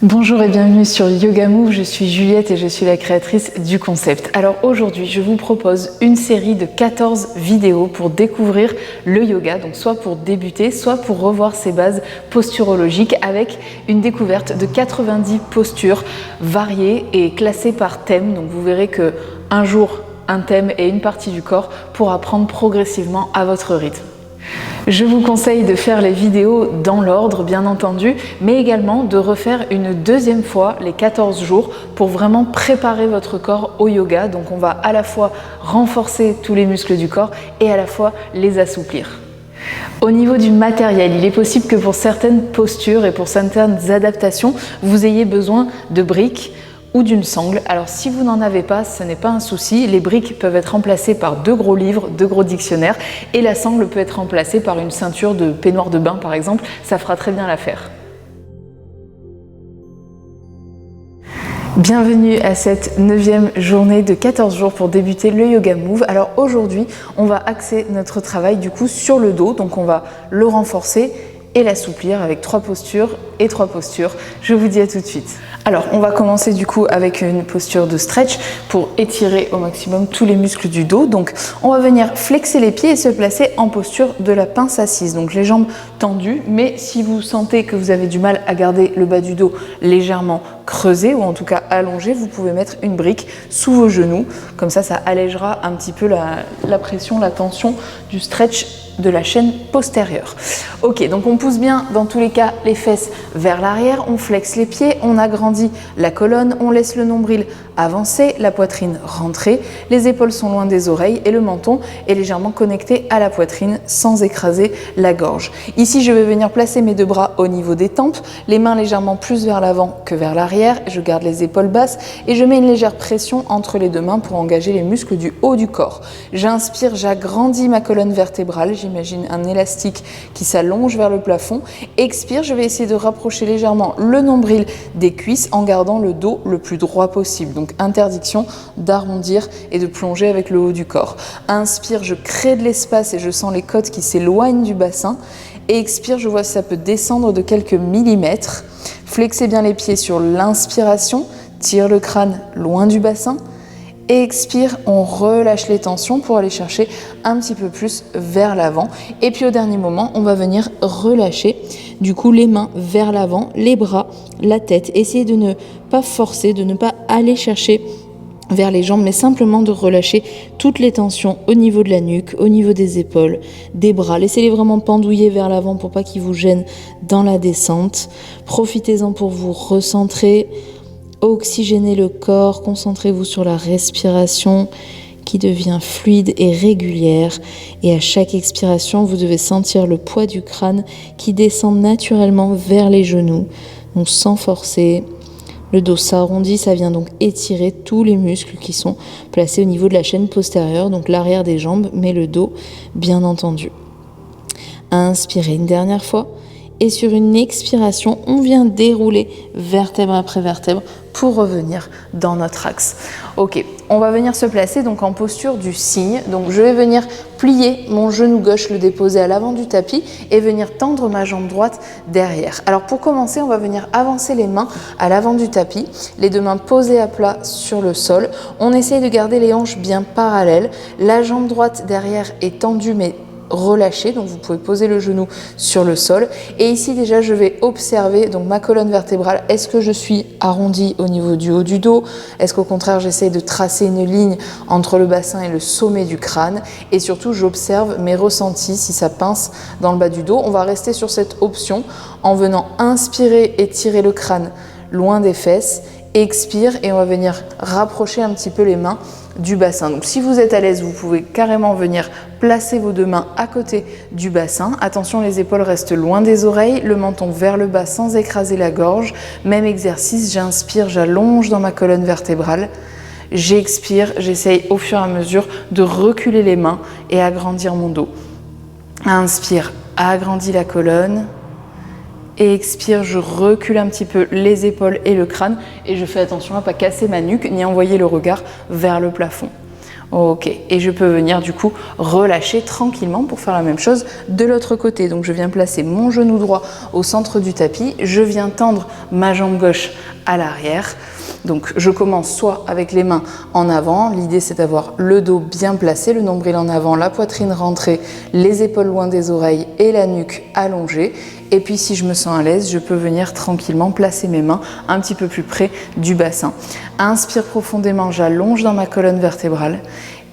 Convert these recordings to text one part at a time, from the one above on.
Bonjour et bienvenue sur Yoga Move, je suis Juliette et je suis la créatrice du concept. Alors aujourd'hui, je vous propose une série de 14 vidéos pour découvrir le yoga, donc soit pour débuter, soit pour revoir ses bases posturologiques avec une découverte de 90 postures variées et classées par thème. Donc vous verrez que un jour, un thème et une partie du corps pour apprendre progressivement à votre rythme. Je vous conseille de faire les vidéos dans l'ordre, bien entendu, mais également de refaire une deuxième fois les 14 jours pour vraiment préparer votre corps au yoga. Donc on va à la fois renforcer tous les muscles du corps et à la fois les assouplir. Au niveau du matériel, il est possible que pour certaines postures et pour certaines adaptations, vous ayez besoin de briques ou d'une sangle. Alors si vous n'en avez pas, ce n'est pas un souci. Les briques peuvent être remplacées par deux gros livres, deux gros dictionnaires et la sangle peut être remplacée par une ceinture de peignoir de bain par exemple. Ça fera très bien l'affaire. Bienvenue à cette 9e journée de 14 jours pour débuter le Yoga Move. Alors aujourd'hui, on va axer notre travail du coup sur le dos. Donc on va le renforcer et l'assouplir avec 3 postures et 3 postures. Je vous dis à tout de suite. Alors, on va commencer du coup avec une posture de stretch pour étirer au maximum tous les muscles du dos. Donc, on va venir flexer les pieds et se placer en posture de la pince assise. Donc, les jambes tendues, mais si vous sentez que vous avez du mal à garder le bas du dos légèrement creusé ou en tout cas allongé, vous pouvez mettre une brique sous vos genoux. Comme ça, ça allégera un petit peu la pression, la tension du stretch de la chaîne postérieure. Ok, donc on pousse bien dans tous les cas les fesses vers l'arrière, on flexe les pieds, on agrandit la colonne, on laisse le nombril avancer, la poitrine rentrer, les épaules sont loin des oreilles et le menton est légèrement connecté à la poitrine sans écraser la gorge. Ici, je vais venir placer mes deux bras au niveau des tempes, les mains légèrement plus vers l'avant que vers l'arrière, je garde les épaules basses et je mets une légère pression entre les deux mains pour engager les muscles du haut du corps. J'inspire, j'agrandis ma colonne vertébrale, j'imagine un élastique qui s'allonge vers le plafond. Expire, je vais essayer de rapprocher légèrement le nombril des cuisses en gardant le dos le plus droit possible. Donc interdiction d'arrondir et de plonger avec le haut du corps. Inspire, je crée de l'espace et je sens les côtes qui s'éloignent du bassin. Et expire, je vois si ça peut descendre de quelques millimètres. Flexez bien les pieds sur l'inspiration, tire le crâne loin du bassin. Et expire, on relâche les tensions pour aller chercher un petit peu plus vers l'avant. Et puis au dernier moment, on va venir relâcher du coup les mains vers l'avant, les bras, la tête. Essayez de ne pas forcer, de ne pas aller chercher vers les jambes, mais simplement de relâcher toutes les tensions au niveau de la nuque, au niveau des épaules, des bras. Laissez-les vraiment pendouiller vers l'avant pour pas qu'ils vous gênent dans la descente. Profitez-en pour vous recentrer. Oxygénez le corps, concentrez-vous sur la respiration qui devient fluide et régulière. Et à chaque expiration, vous devez sentir le poids du crâne qui descend naturellement vers les genoux, donc sans forcer. Le dos s'arrondit, ça vient donc étirer tous les muscles qui sont placés au niveau de la chaîne postérieure, donc l'arrière des jambes, mais le dos, bien entendu. Inspirez une dernière fois. Et sur une expiration, on vient dérouler vertèbre après vertèbre pour revenir dans notre axe. Ok, on va venir se placer donc en posture du cygne. Donc je vais venir plier mon genou gauche, le déposer à l'avant du tapis et venir tendre ma jambe droite derrière. Alors pour commencer, on va venir avancer les mains à l'avant du tapis, les deux mains posées à plat sur le sol. On essaye de garder les hanches bien parallèles. La jambe droite derrière est tendue mais relâché, donc vous pouvez poser le genou sur le sol. Et ici déjà je vais observer donc ma colonne vertébrale. Est-ce que je suis arrondie au niveau du haut du dos? Est-ce qu'au contraire j'essaie de tracer une ligne entre le bassin et le sommet du crâne? Et surtout j'observe mes ressentis, si ça pince dans le bas du dos. On va rester sur cette option en venant inspirer et tirer le crâne loin des fesses. Expire et on va venir rapprocher un petit peu les mains du bassin. Donc si vous êtes à l'aise, vous pouvez carrément venir placer vos deux mains à côté du bassin. Attention, les épaules restent loin des oreilles, le menton vers le bas sans écraser la gorge. Même exercice, j'inspire, j'allonge dans ma colonne vertébrale. J'expire, j'essaye au fur et à mesure de reculer les mains et agrandir mon dos. Inspire, agrandis la colonne. Et expire, je recule un petit peu les épaules et le crâne et je fais attention à ne pas casser ma nuque ni envoyer le regard vers le plafond. Ok, et je peux venir du coup relâcher tranquillement pour faire la même chose de l'autre côté. Donc je viens placer mon genou droit au centre du tapis, je viens tendre ma jambe gauche à l'arrière. Donc je commence soit avec les mains en avant, l'idée c'est d'avoir le dos bien placé, le nombril en avant, la poitrine rentrée, les épaules loin des oreilles et la nuque allongée. Et puis si je me sens à l'aise, je peux venir tranquillement placer mes mains un petit peu plus près du bassin. Inspire profondément, j'allonge dans ma colonne vertébrale.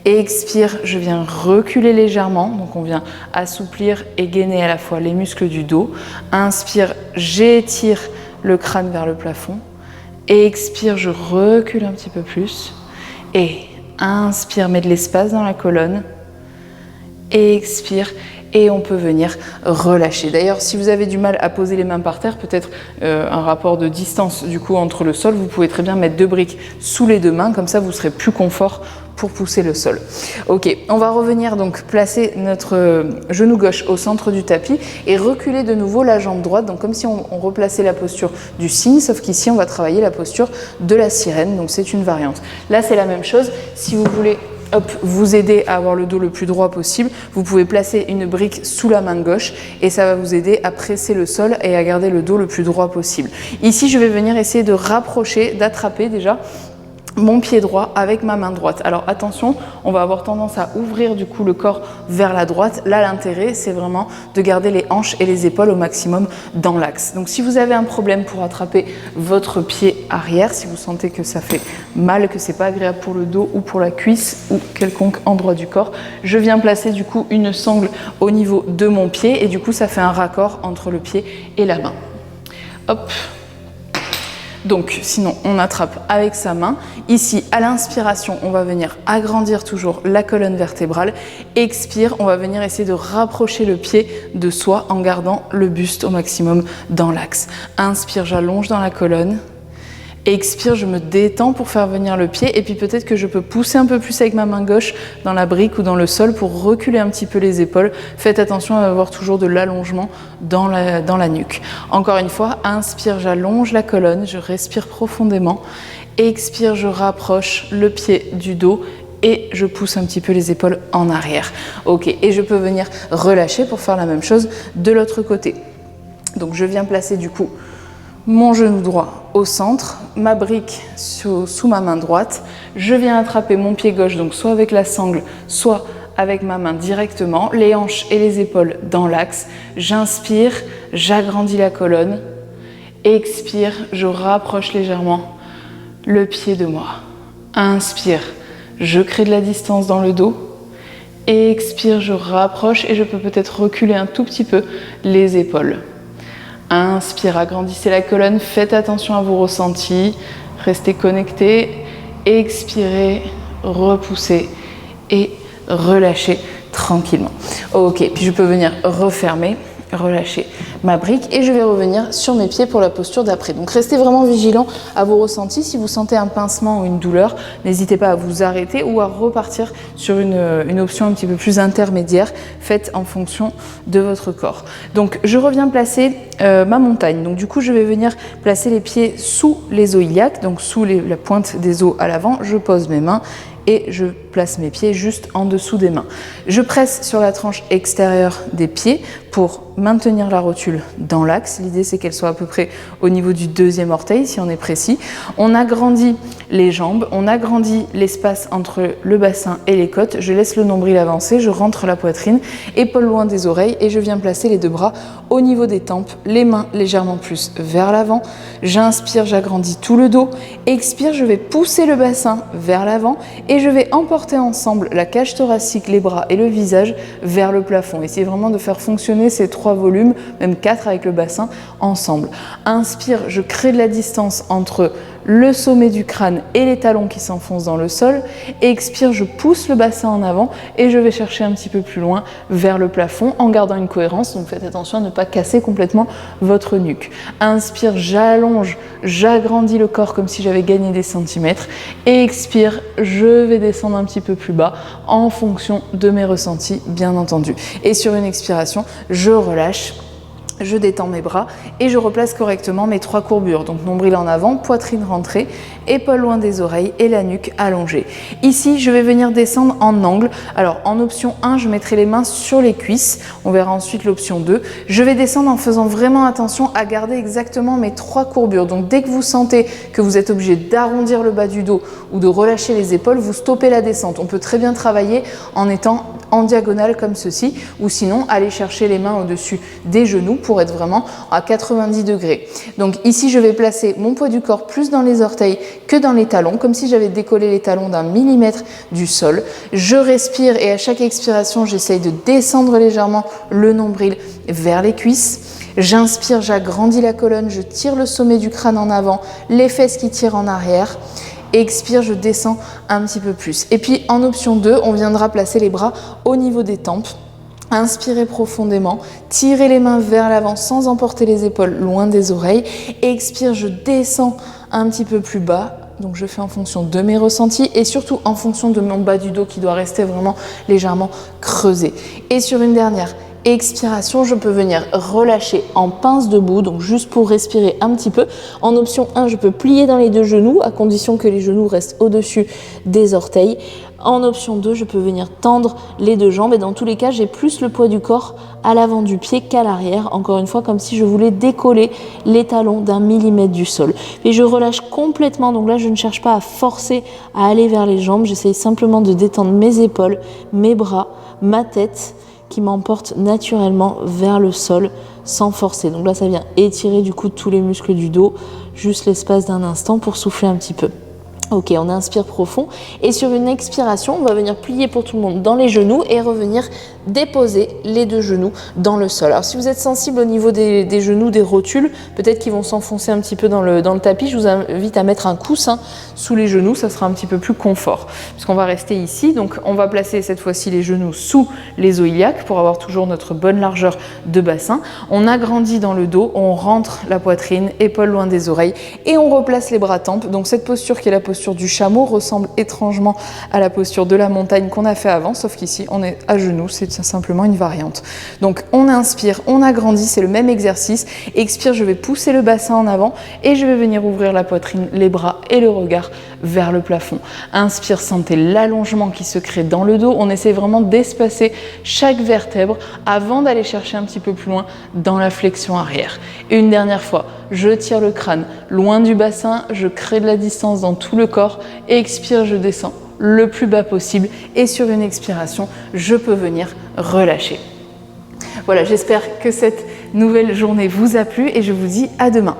Expire, je viens reculer légèrement, donc on vient assouplir et gainer à la fois les muscles du dos. Inspire, j'étire le crâne vers le plafond. Expire, je recule un petit peu plus. Et inspire, mets de l'espace dans la colonne. Expire. Et on peut venir relâcher. D'ailleurs, si vous avez du mal à poser les mains par terre, peut-être un rapport de distance du coup entre le sol, vous pouvez très bien mettre 2 briques sous les 2 mains, comme ça vous serez plus confort pour pousser le sol. Ok, on va revenir donc placer notre genou gauche au centre du tapis et reculer de nouveau la jambe droite, donc comme si on replaçait la posture du cygne, sauf qu'ici on va travailler la posture de la sirène, donc c'est une variante. Là c'est la même chose, si vous voulez vous aider à avoir le dos le plus droit possible, vous pouvez placer une brique sous la main gauche et ça va vous aider à presser le sol et à garder le dos le plus droit possible. Ici, je vais venir essayer de rapprocher, d'attraper déjà mon pied droit avec ma main droite. Alors attention, on va avoir tendance à ouvrir du coup le corps vers la droite. Là, l'intérêt, c'est vraiment de garder les hanches et les épaules au maximum dans l'axe. Donc si vous avez un problème pour attraper votre pied arrière, si vous sentez que ça fait mal, que c'est pas agréable pour le dos ou pour la cuisse ou quelconque endroit du corps, je viens placer du coup une sangle au niveau de mon pied et du coup ça fait un raccord entre le pied et la main. Hop. Donc sinon on attrape avec sa main. Ici à l'inspiration on va venir agrandir toujours la colonne vertébrale. Expire, on va venir essayer de rapprocher le pied de soi en gardant le buste au maximum dans l'axe. Inspire, j'allonge dans la colonne. Expire, je me détends pour faire venir le pied et puis peut-être que je peux pousser un peu plus avec ma main gauche dans la brique ou dans le sol pour reculer un petit peu les épaules. Faites attention à avoir toujours de l'allongement dans la nuque. Encore une fois, inspire, j'allonge la colonne, je respire profondément. Expire, je rapproche le pied du dos et je pousse un petit peu les épaules en arrière. Ok, et je peux venir relâcher pour faire la même chose de l'autre côté. Donc je viens placer du coup mon genou droit au centre, ma brique sous ma main droite. Je viens attraper mon pied gauche, donc soit avec la sangle, soit avec ma main directement, les hanches et les épaules dans l'axe. J'inspire, j'agrandis la colonne. Expire, je rapproche légèrement le pied de moi. Inspire, je crée de la distance dans le dos. Expire, je rapproche et je peux peut-être reculer un tout petit peu les épaules. Inspire, agrandissez la colonne, faites attention à vos ressentis, restez connectés, expirez, repoussez et relâchez tranquillement. Ok, puis je peux venir refermer, relâcher ma brique et je vais revenir sur mes pieds pour la posture d'après. Donc restez vraiment vigilant à vos ressentis. Si vous sentez un pincement ou une douleur, n'hésitez pas à vous arrêter ou à repartir sur une option un petit peu plus intermédiaire. Faites en fonction de votre corps. Donc je reviens placer ma montagne. Donc du coup je vais venir placer les pieds sous les os iliaques, donc sous la pointe des os à l'avant. Je pose mes mains et je place mes pieds juste en dessous des mains. Je presse sur la tranche extérieure des pieds pour maintenir la rotule dans l'axe. L'idée c'est qu'elle soit à peu près au niveau du 2e orteil si on est précis. On agrandit les jambes, on agrandit l'espace entre le bassin et les côtes. Je laisse le nombril avancer, je rentre la poitrine, épaules loin des oreilles et je viens placer les 2 bras au niveau des tempes, les mains légèrement plus vers l'avant. J'inspire, j'agrandis tout le dos. Expire, je vais pousser le bassin vers l'avant et je vais emporter ensemble la cage thoracique, les bras et le visage vers le plafond. Essayez vraiment de faire fonctionner ces 3 volumes, même 4 avec le bassin, ensemble. Inspire, je crée de la distance entre le sommet du crâne et les talons qui s'enfoncent dans le sol. Expire, je pousse le bassin en avant et je vais chercher un petit peu plus loin vers le plafond en gardant une cohérence. Donc faites attention à ne pas casser complètement votre nuque. Inspire, j'allonge, j'agrandis le corps comme si j'avais gagné des centimètres. Et expire, je vais descendre un petit peu plus bas en fonction de mes ressentis, bien entendu. Et sur une expiration, je relâche. Je détends mes bras et je replace correctement mes 3 courbures. Donc nombril en avant, poitrine rentrée, épaules loin des oreilles et la nuque allongée. Ici, je vais venir descendre en angle. Alors en option 1, je mettrai les mains sur les cuisses. On verra ensuite l'option 2. Je vais descendre en faisant vraiment attention à garder exactement mes 3 courbures. Donc dès que vous sentez que vous êtes obligé d'arrondir le bas du dos ou de relâcher les épaules, vous stoppez la descente. On peut très bien travailler en étant en diagonale comme ceci, ou sinon aller chercher les mains au-dessus des genoux pour être vraiment à 90 degrés. Donc ici, je vais placer mon poids du corps plus dans les orteils que dans les talons, comme si j'avais décollé les talons d'1 millimètre du sol. Je respire et à chaque expiration, j'essaye de descendre légèrement le nombril vers les cuisses. J'inspire, j'agrandis la colonne, je tire le sommet du crâne en avant, les fesses qui tirent en arrière. Expire, je descends un petit peu plus. Et puis en option 2, on viendra placer les bras au niveau des tempes. Inspirez profondément, tirez les mains vers l'avant sans emporter les épaules loin des oreilles. Expire, je descends un petit peu plus bas. Donc je fais en fonction de mes ressentis et surtout en fonction de mon bas du dos qui doit rester vraiment légèrement creusé. Et sur une dernière expiration, je peux venir relâcher en pince debout, donc juste pour respirer un petit peu. En option 1, je peux plier dans les 2 genoux, à condition que les genoux restent au-dessus des orteils. En option 2, je peux venir tendre les 2 jambes et dans tous les cas, j'ai plus le poids du corps à l'avant du pied qu'à l'arrière. Encore une fois, comme si je voulais décoller les talons d'1 millimètre du sol. Et je relâche complètement, donc là, je ne cherche pas à forcer à aller vers les jambes. J'essaye simplement de détendre mes épaules, mes bras, ma tête, qui m'emporte naturellement vers le sol sans forcer. Donc là, ça vient étirer du coup tous les muscles du dos, juste l'espace d'un instant pour souffler un petit peu. Ok, on inspire profond et sur une expiration, on va venir plier pour tout le monde dans les genoux et revenir déposer les 2 genoux dans le sol. Alors si vous êtes sensible au niveau des genoux, des rotules, peut-être qu'ils vont s'enfoncer un petit peu dans le tapis, je vous invite à mettre un coussin sous les genoux, ça sera un petit peu plus confort. Puisqu'on va rester ici, donc on va placer cette fois-ci les genoux sous les os iliaques pour avoir toujours notre bonne largeur de bassin. On agrandit dans le dos, on rentre la poitrine, épaules loin des oreilles et on replace les bras tempes. Donc cette posture qui est la posture du chameau ressemble étrangement à la posture de la montagne qu'on a fait avant, sauf qu'ici on est à genoux, c'est simplement une variante. Donc on inspire, on agrandit, c'est le même exercice. Expire, je vais pousser le bassin en avant et je vais venir ouvrir la poitrine, les bras et le regard vers le plafond. Inspire, sentez l'allongement qui se crée dans le dos. On essaie vraiment d'espacer chaque vertèbre avant d'aller chercher un petit peu plus loin dans la flexion arrière. Et une dernière fois, je tire le crâne loin du bassin, je crée de la distance dans tout le corps. Expire, je descends le plus bas possible et sur une expiration, je peux venir relâcher. Voilà, j'espère que cette nouvelle journée vous a plu et je vous dis à demain.